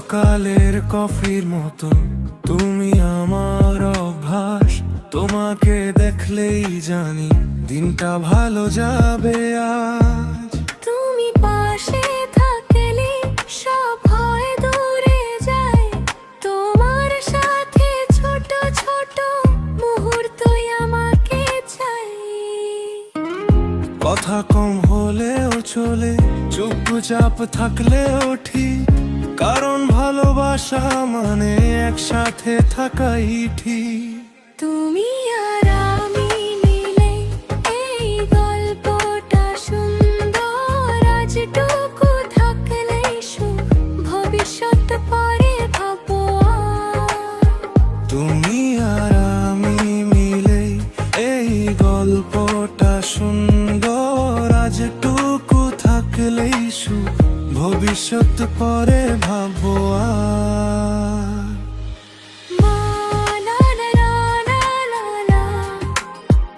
সকালের কফির মতো তুমি আমার অভ্যাস। তোমাকে দেখলেই জানি দিনটা ভালো যাবে আজ। তুমি পাশে থাকলে সব ভয় দূরে যায়। তোমার সাথে ছোট ছোট মুহূর্তই আমাকে চাই। কথা কম হলেও চলে, চুপচাপ থাকলেও ঠিক, কারণ ভালোবাসা মানে একসাথে থাকাই ঠিক। তুমি আর আমি মিলে এই গল্পটা সুন্দর। আজটুকু থাকলেই সুখ, ভবিষ্যৎ পরে ভাবো আর। তুমি আর আমি মিলে এই গল্পটা সুন্দর। আজটুকু থাকলেই সুখ, ভবিষ্যৎ পরে ভাবো আর। না না না না না না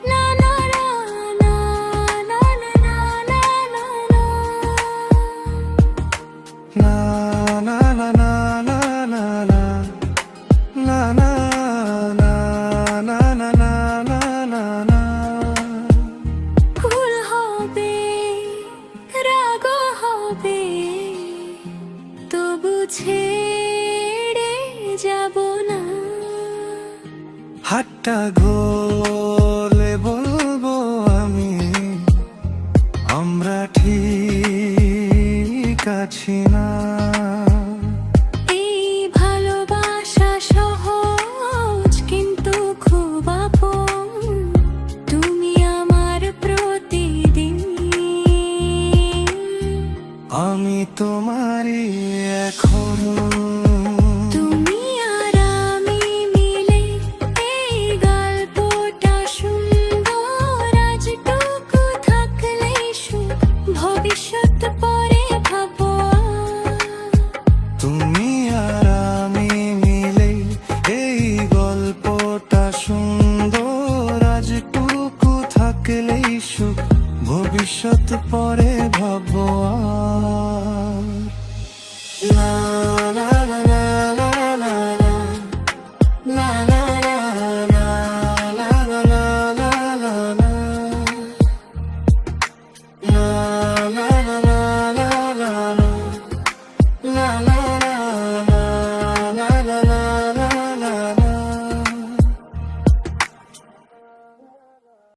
না না না না না না না না না না। ভুল হবে, রাগও হবে, তবু ছেড়ে যাব না। হাতটা গলে বলবো আমি, আমরা ঠিক আছি না। এই ভালোবাসা সহজ কিন্তু খুব আপন। তুমি আমার প্রতিদিন, আমি তোমারই এখন। তুমি আর আমি মিলে এই গল্পটা সুন্দর। আজটুকু থাকলেই সুখ, ভবিষ্যৎ পরে ভাবো আর। তুমি আর আমি মিলে এই গল্পটা সুন্দর। আজটুকু থাকলেই সুখ, ভবিষ্যৎ পরে ভাবো আর। না